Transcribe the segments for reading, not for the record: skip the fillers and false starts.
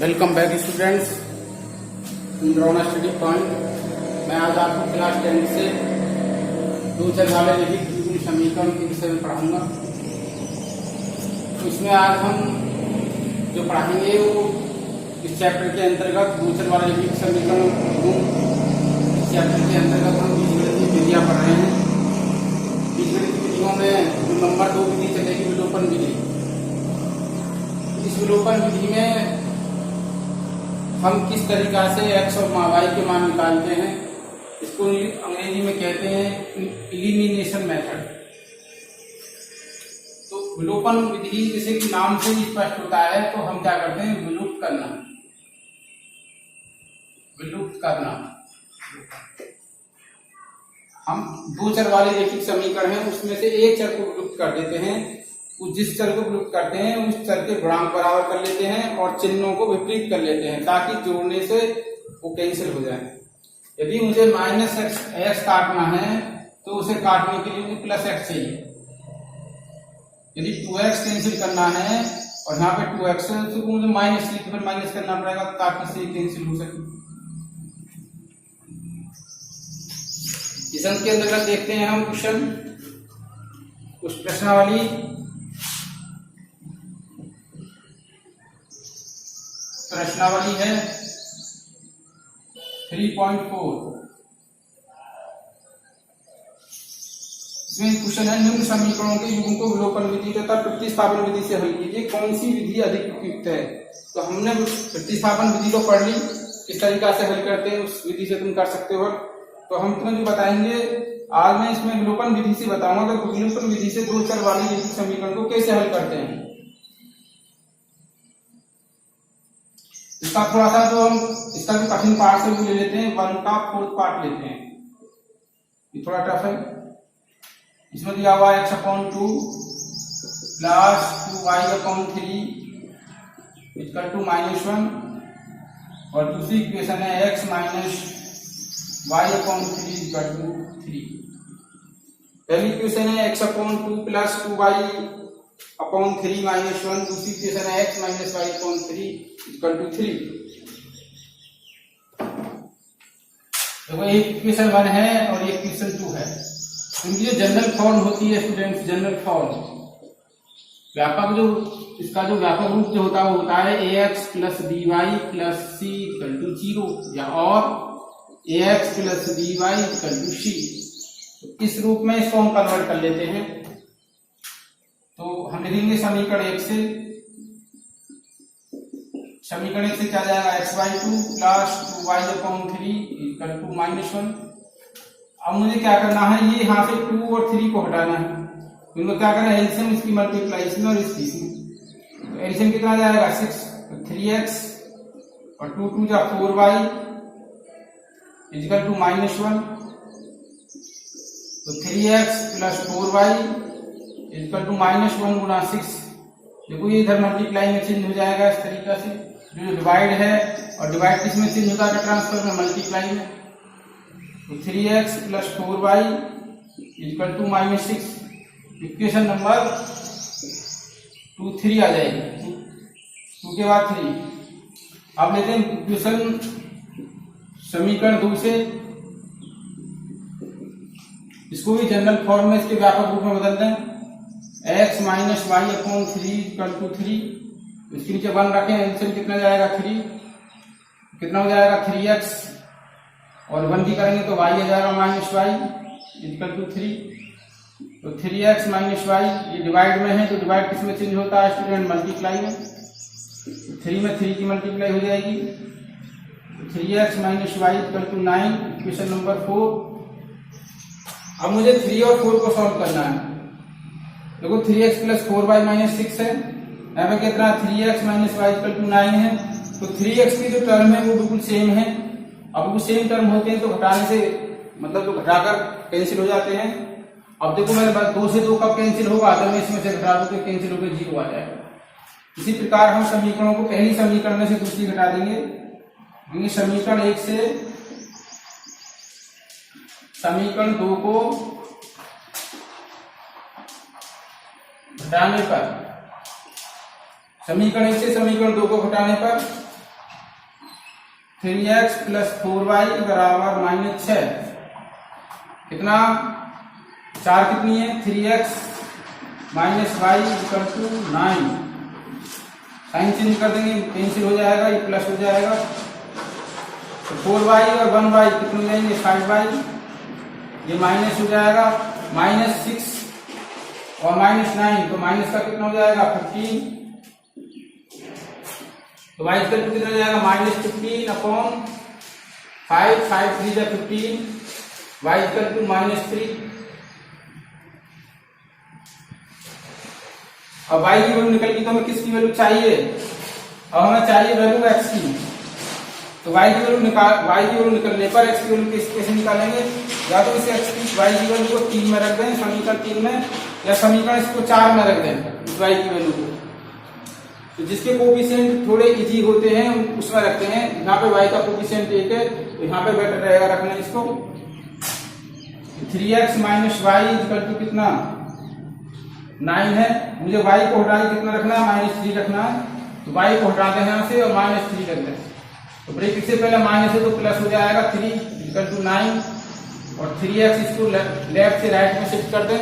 Welcome back students इंद्रोना study point. मैं आज आपको क्लास 10 से दूसरे वाले लिखित द्विगुण समीकरण के विषय में पढ़ाऊंगा। तो इसमें आज हम जो पढ़ाएंगे वो इस चैप्टर के अंतर्गत दूसरे वाले लिखित समीकरण इस चैप्टर के अंतर्गत हम बीजगणित की विधियां पढ़ रहे हैं। बीजगणित की विधियों में जो नंबर 2 विधि चलेगी विलोपन विधि। इस विलोपन विधि में हम किस तरीका से x और y के मान निकालते हैं, इसको अंग्रेजी में कहते हैं एलिमिनेशन मेथड। तो विलोपन विधि जैसे कि नाम से ही स्पष्ट होता है, तो हम क्या करते हैं, विलुप्त करना। हम दो चर वाले रैखिक समीकरण है, उसमें से एक चर को विलुप्त कर देते हैं। जिस चर को विलुप्त करते हैं उस चर के गुणांक बराबर कर लेते हैं और चिन्हों को विपरीत कर लेते हैं ताकि जोड़ने से वो कैंसिल हो जाए। यदि मुझे -x काटना है तो उसे काटने के लिए मुझे +x चाहिए। यदि 2x कैंसिल करना है और यहाँ पे 2x है तो मुझे माइनस लिख कर माइनस करना पड़ेगा ताकि से कैंसिल हो सके। इस अंक के अंतर्गत देखते हैं हम क्वेश्चन। उस प्रश्नावली है 3.4। इसमें क्वेश्चन है, निम्न समीकरणों के युग्म को विलोपन विधि तथा प्रतिस्थापन विधि से हल कीजिए, कौन सी विधि अधिक उपयुक्त है। तो हमने प्रतिस्थापन विधि को पढ़ ली, किस तरीका से हल करते हैं उस विधि से तुम कर सकते हो। तो हम तुम्हें जो बताएंगे आज मैं इसमें विलोपन विधि से बताऊंगा कि विलोपन विधि से दो चर वाले रैखिक समीकरण को कैसे हल करते हैं। इसका थोड़ा सा जो हम इसका जो कठिन पार्ट से ले लेते हैं, 1 का 4th पार्ट लेते हैं। ये थोड़ा टफ है। इसमें दिया हुआ है x/2 plus 2y/3 equal to -1 और दूसरी इक्वेशन है x minus y/3 equal to 3। पहली इक्वेशन है x/2 प्लस 2y/3 -1, दूसरी इक्वेशन है x minus y/3 equal to 3। देखो एक इक्वेशन 1 है और एक इक्वेशन 2 है। इनकी जो जनरल फॉर्म होती है स्टूडेंट्स, जनरल फॉर्म व्यापक जो इसका जो व्यापक रूप जो होता है वो होता है ax plus by plus c equal to 0 या और ax plus by equal to c। इस रूप में इसको हम कन्वर्ट कर लेते हैं। तो हम लिखेंगे समीकरण 1 से, समीकरण 1 से क्या जाएगा, x/2 plus 2y/3 equal to -1। अब मुझे क्या करना है, ये यहाँ से 2 और 3 को हटाना है। तो इनको क्या करना है, एलसीएम इसकी मल्टीप्लाई इसमें और इसकी इसमें। तो एलसीएम कितना जाएगा 6, तो 3x और 2 2 जा 4y इक्वल टू -1। तो 3x plus 4y equal to -1 गुना 6। देखो ये इधर मल्टीप्लाई में चेंज हो जाएगा इस तरीका से। जो डिवाइड है और डिवाइड किस में चेंज होता है, ट्रांसफर में, मल्टीप्लाई में। तो 3x plus 4y equal to -6। Equation number 2 3 आ जाएगी, 2 के बाद 3। अब लेते हैं इक्वेशन समीकरण 2 से, इसको भी जनरल फॉर्म में इसके व्यापक रूप में बदल दें। x minus y/3 equal to 3। इसके नीचे 1 रखें, एलसीएम कितना जाएगा 3, कितना हो जाएगा 3x और 1 भी करेंगे तो y आ जाएगा -y इक्वल टू 3। तो 3x माइनस y ये डिवाइड में है, तो डिवाइड किस में चेंज होता है स्टूडेंट, मल्टीप्लाई में। 3 में 3 की मल्टीप्लाई हो जाएगी। 3x minus y equal to 9, equation number 4। अब मुझे 3 और 4 को सॉल्व करना है। देखो 3x प्लस 4y माइनस 6 है, यहाँ पे कितना 3x minus y equal to 9 है। तो 3x की जो टर्म है वो बिल्कुल सेम है। अब वो सेम टर्म होते हैं तो घटाने से मतलब तो घटाकर कैंसिल हो जाते हैं। अब देखो मेरे पास 2 से 2 कब कैंसिल होगा, जब मैं इसमें से घटा दूं तो कैंसिल होकर 0 आ जाएगा। इसी प्रकार हम समीकरणों को पहली समीकरण में से दूसरी घटा देंगे। समीकरण 1 से समीकरण 2 को घटाने पर, समीकरण 1 से समीकरण 2 को घटाने पर 3x प्लस 4y बराबर -6। कितना 4 कितनी है 3x minus y equal to 9। Sign change कर देंगे, कैंसिल हो जाएगा, ये प्लस हो जाएगा। तो 4y और 1y कितने हो जाएंगे 5y, ये माइनस हो जाएगा, -6 और -9 तो माइनस का कितना हो जाएगा 15। तो y इक्वल टू कितना हो जाएगा -15 अपॉन 5, 5 3 जा 15, y इक्वल टू -3। अब y की वैल्यू निकल गई तो हमें किसकी वैल्यू चाहिए, अब हमें चाहिए वैल्यू x की। तो y की वैल्यू निकलने पर x की वैल्यू कैसे निकालेंगे, या तो इसे x की y की वैल्यू को 3 में रख दें समीकरण 3 में, या समीकरण इसको 4 में रख दें इस y की वैल्यू को। तो जिसके कोफिशिएंट थोड़े इजी होते हैं उसमें रखते हैं। यहाँ पे y का कोफिशिएंट 1 है तो यहाँ पे बेटर रहेगा रखना इसको। 3x minus y equal to कितना 9 है, मुझे y को हटा के कितना रखना है -3 रखना है। तो y को हटाते हैं यहाँ से और -3 रख दें। तो ब्रैकेट से पहले माइनस है तो प्लस हो जाएगा 3 इक्वल टू 9 और 3x इसको लेफ्ट से राइट में शिफ्ट कर दें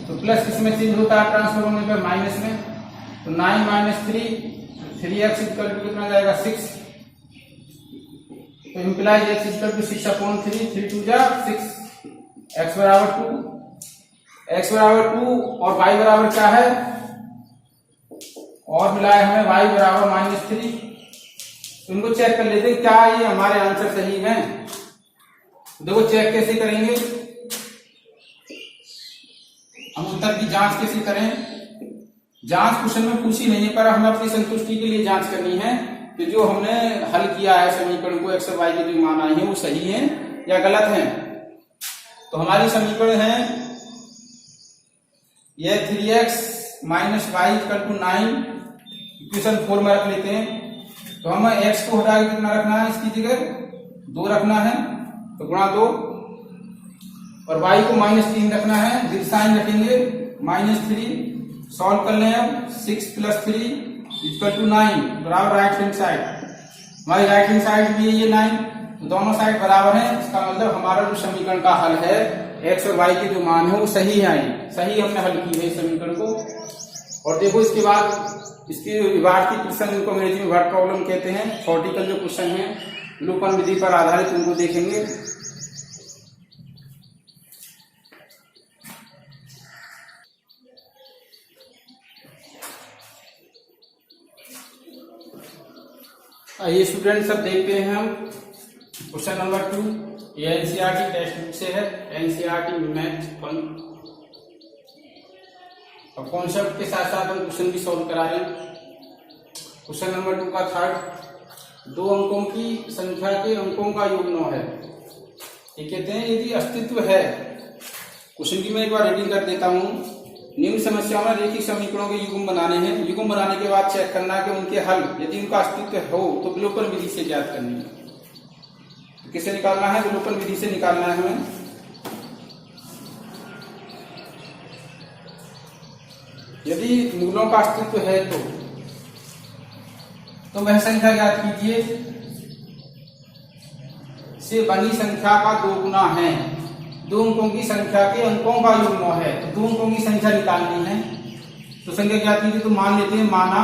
तो प्लस किसमें चेंज होता है ट्रांसफर होने पर माइनस में। तो 9 - 3 3x इक्वल टू कितना जाएगा 6। तो इम्प्लाइज x इक्वल टू 6/3 3 2 जा 6, x बराबर 2 और y बराबर क्या है और मिला है हमें y बराबर -3। तो इनको चेक कर लेते हैं क्या ये हमारे आंसर सही हैं। देखो चेक कैसे करेंगे, हम उत्तर की जांच कैसे करें। जांच क्वेश्चन में पूछी नहीं है पर हमें अपनी संतुष्टि के लिए जांच करनी है कि जो हमने हल किया है समीकरण को x और y के जो मान आए हैं वो सही हैं या गलत हैं। तो हमारी समीकरण है यह 3x minus y equal to 9 equation 4 में रख लेते हैं। तो हमें x को हटा के कितना रखना है, इसकी जगह 2 रखना है तो गुणा 2 और y को -3 रखना है, विद साइन रखेंगे -3। सॉल्व कर लें अब 6 + 3 इक्वल टू 9 बराबर राइट हैंड साइड, हमारी राइट हैंड साइड भी है ये 9 तो दोनों साइड बराबर हैं। इसका मतलब हमारा जो समीकरण का हल है x और y के जो मान है वो सही है, सही हमने हल की है इस समीकरण को। और देखो इसके बाद इसकी विभाग की क्वेश्चन जिनको अंग्रेजी में वर्ड प्रॉब्लम कहते हैं, थ्योरेटिकल जो क्वेश्चन है निरूपण विधि पर आधारित उनको देखेंगे। आइए स्टूडेंट सब देखते हैं हम क्वेश्चन नंबर 2। ये एनसीईआरटी टेक्स्ट बुक से है, एनसीईआरटी मैथ 1 और कॉन्सेप्ट के साथ साथ हम क्वेश्चन भी सॉल्व करा रहे हैं। क्वेश्चन नंबर 2 का थर्ड, 2 अंकों की संख्या के अंकों का योग 9 है। ये कहते हैं यदि अस्तित्व है, क्वेश्चन की मैं एक बार रीडिंग कर देता हूं। निम्न समस्या में रेखिक समीकरणों के युग्म बनाने हैं। युग्म बनाने के बाद चेक करना है कि उनके हल यदि उनका अस्तित्व हो तो विलोपन विधि से ज्ञात करनी है। तो किससे निकालना है, विलोपन विधि से निकालना है हमें। यदि मूलों का अस्तित्व है तो वह संख्या ज्ञात कीजिए से बनी संख्या का 2 गुना है। 2 अंकों की संख्या के अंकों का योग 9 है तो 2 अंकों की संख्या निकालनी है। तो संख्या ज्ञात कीजिए तो मान लेते हैं माना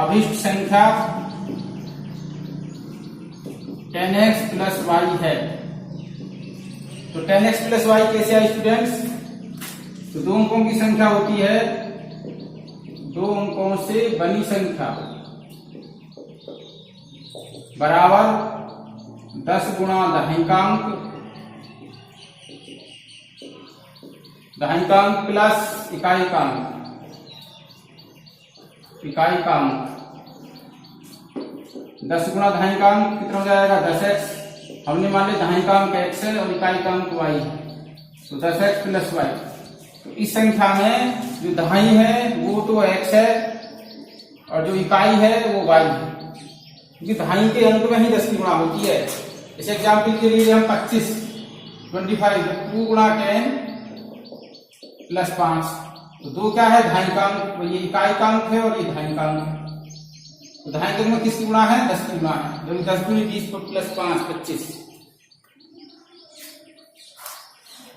अभिष्ट संख्या 10x + y है। तो 10x + y कैसे आई स्टूडेंट्स, तो 2 अंकों की संख्या होती है 2 अंकों से बनी संख्या बराबर 10 गुणा दहाइकांक प्लस इकाइकांक। 10 गुणा दहाइकांक कितना हो जाएगा 10x, हमने मान लिया दहाइकांक x है और इकाइकांक y तो 10x + y। तो इस संख्या में जो दहाई है वो तो x है और जो इकाई है वो y है, क्योंकि दहाई के अंक में ही 10 की गुणा होती है। इस एग्जाम्पल के लिए हम 25 25 2 गुणा 10 + 5 तो 2 क्या है दहाइकांक, ये इकाइकांक है और ये दहाइकांक है। तो दहाई के में किसकी गुणा है? 10 की गुणा है, जो 10 दूनी 20 प्लस 5 25।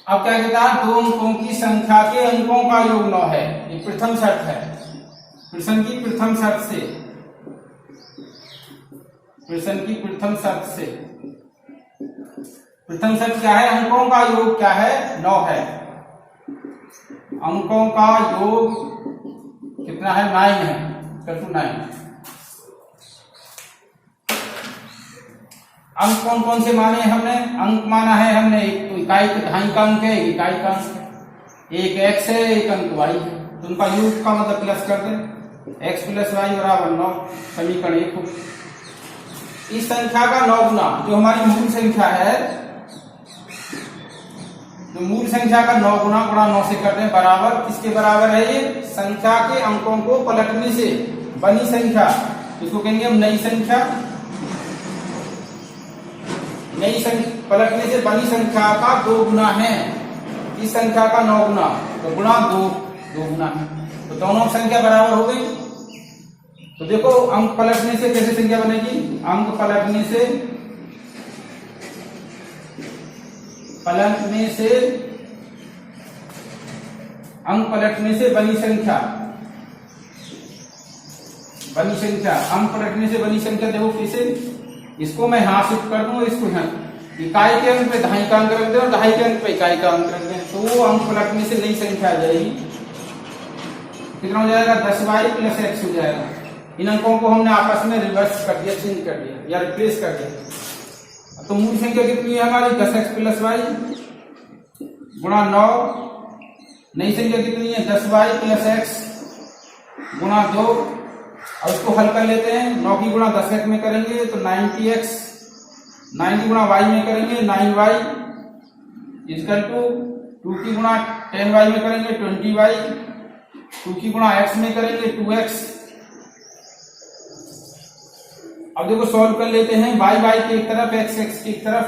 अब क्या कहता है? दो अंकों की संख्या के अंकों का योग 9 है। ये प्रथम शर्त है, प्रश्न की प्रथम शर्त से, प्रश्न की प्रथम शर्त से। प्रथम शर्त क्या है? अंकों का योग क्या है? 9 है। अंकों का योग कितना है? 9 है, इक्वल टू 9। अंक कौन कौन से माने हमने? अंक माना है हमने, एक तो इकाई दहाई का अंक है, एक इकाई का अंक है, एक x है, एक अंक y है। तो उनका योग का मतलब प्लस कर दें, x प्लस वाई बराबर 9, समीकरण 1 हो। इस संख्या का 9 गुना, जो हमारी मूल संख्या है, तो मूल संख्या का 9 गुना 9 से करते हैं, बराबर किसके बराबर है? ये संख्या के अंकों को पलटने से बनी संख्या, इसको कहेंगे हम नई संख्या। नई संख्या पलटने से बनी संख्या का 2 गुना है, इस संख्या का 9 गुना, तो गुणा 2 गुना है, तो दोनों संख्या बराबर हो गई। तो देखो अंक पलटने से कैसे संख्या बनेगी? अंक पलटने से अंक पलटने से बनी संख्या, अंक पलटने से बनी संख्या। देखो कैसे? इसको मैं यहां शिफ्ट कर दूं, इसको यहां इकाई के अंक पे दहाई का अंक रख दें और दहाई के अंक पे इकाई का अंक रख दें, तो वो अंक पलटने से नई संख्या आ जाएगी। कितना हो जाएगा? 10y प्लस x हो जाएगा। इन अंकों को हमने आपस में रिवर्स कर दिया, चेंज कर दिया या रिप्लेस कर दिया। तो मूल संख्या कितनी है हमारी? 10x प्लस वाई गुणा 9। नई संख्या कितनी है? 10y प्लस x गुणा 2। और उसको हल कर लेते हैं, 9 की गुणा 10x में करेंगे तो 90x, 9 की गुणा y में करेंगे 9y इक्वल टू 2 की गुणा 10y में करेंगे 20y, 2 की गुणा x में करेंगे 2x। अब देखो सॉल्व कर लेते हैं, y की एक तरफ, x की एक तरफ।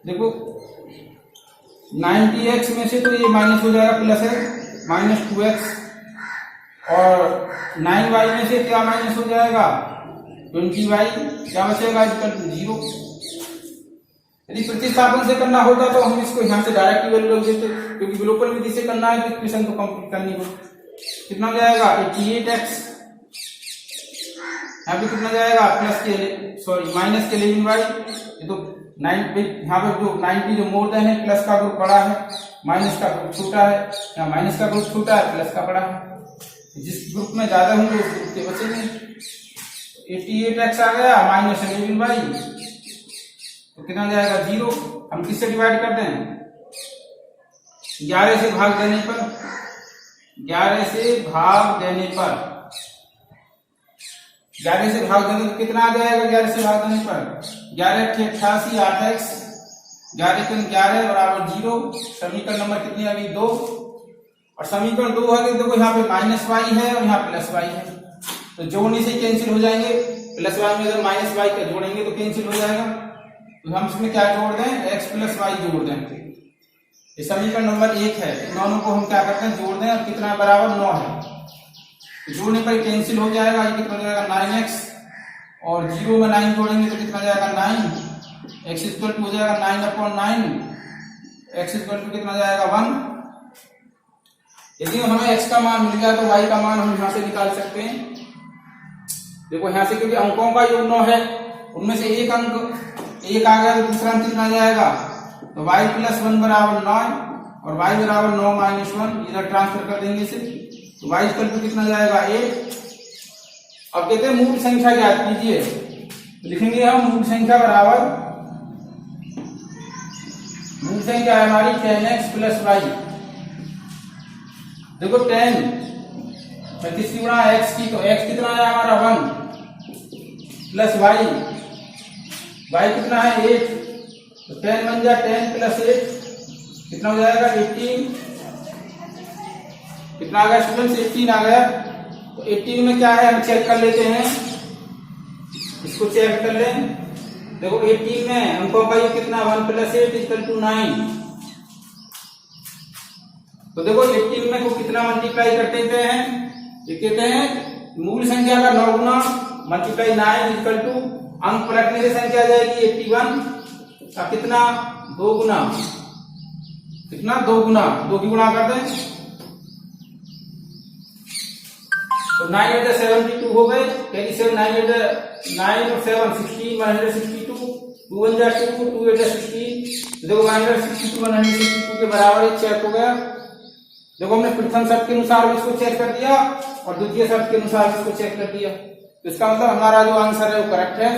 देखो 90x में से तो ये माइनस हो जाएगा, प्लस है माइनस 2x, और 9y में से क्या माइनस हो जाएगा? 20y, क्या बचेगा? Equal to 0। यदि प्रतिस्थापन से करना होता तो हम इसको यहां से डायरेक्ट वैल्यू रख देते, क्योंकि ग्लोबल विधि से करना है तो इक्वेशन को कंप्लीट करनी हो। कितना हो जाएगा? 88x। यहाँ पे कितना जाएगा? प्लस के सॉरी माइनस के 11y। ये तो 9 यहाँ पे जो 90 जो मोर देन है, प्लस का ग्रुप बड़ा है, माइनस का ग्रुप छोटा है, या माइनस का ग्रुप छोटा है, प्लस का बड़ा है। जिस ग्रुप में ज्यादा होंगे उस ग्रुप के बचेंगे। 88x आ गया माइनस 11y, तो कितना जाएगा? 0। हम किससे डिवाइड कर दें? 11 से भाग देने पर, 11 से भाग देने पर, 11 से भाग देने तो कितना आ जाएगा? 11 से भाग देने पर 11 के 88, 8x, 11 के 11 बराबर 0। समीकरण नंबर कितनी आ गई? 2। और समीकरण 2 है, देखो यहाँ पे माइनस y है और यहाँ प्लस y है, तो जोड़ने से कैंसिल हो जाएंगे। प्लस y में अगर माइनस y का जोड़ेंगे तो कैंसिल हो जाएगा, तो हम इसमें क्या जोड़ दें? x प्लस y जोड़ दें। ये समीकरण नंबर 1 है, दोनों को हम क्या करते हैं? जोड़ दें। और कितना बराबर? 9 है, तो जोड़ने पर कैंसिल हो जाएगा। ये कितना हो जाएगा? 9x, और 0 में 9 जोड़ेंगे तो कितना जाएगा? 9। x इक्वल टू हो जाएगा 9/9, x इक्वल टू कितना जाएगा? 1। यदि हमें x का मान मिल गया तो y का मान हम यहां से निकाल सकते हैं। देखो यहां से, क्योंकि अंकों का योग 9 है, उनमें से एक अंक 1 आ गया तो दूसरा अंक कितना जाएगा? तो y प्लस 1 बराबर 9, और y बराबर 9 माइनस 1, इधर ट्रांसफर कर देंगे इसे, तो y इक्वल टू कितना जाएगा? 8। अब कहते हैं मूल संख्या ज्ञात कीजिए, तो लिखेंगे हम मूल संख्या बराबर, मूल संख्या है हमारी 10x प्लस y। देखो 10 में किसकी गुणा? x की, तो x कितना है हमारा? 1 प्लस y कितना है? 8, तो 10 बन जाए 10 प्लस 8 कितना हो जाएगा? 18। कितना आ गया स्टूडेंट्स? 18 आ गया। तो 18 में क्या है हम चेक कर लेते हैं, इसको चेक कर लें। देखो 18 में अंकों का ये कितना? 1 प्लस 8 इक्वल टू 9। तो देखो 18 में को कितना मल्टीप्लाई करते हैं? ये कहते हैं मूल संख्या का 9 गुना मल्टीप्लाई 9 इक्वल टू अंक पलटने से संख्या आ जाएगी 81 का कितना 2 गुना, कितना 2 गुना, 2 की गुणा कर दें तो 9 8 72 हो गए, पहली 7 9 8 9 और 7 16 162 2 1 2 2 8 16, देखो 162 162 के बराबर चेक हो गया। देखो हमने प्रथम शर्त के अनुसार इसको चेक कर दिया और द्वितीय शर्त के अनुसार इसको चेक कर दिया, तो इसका मतलब हमारा जो आंसर है वो करेक्ट है।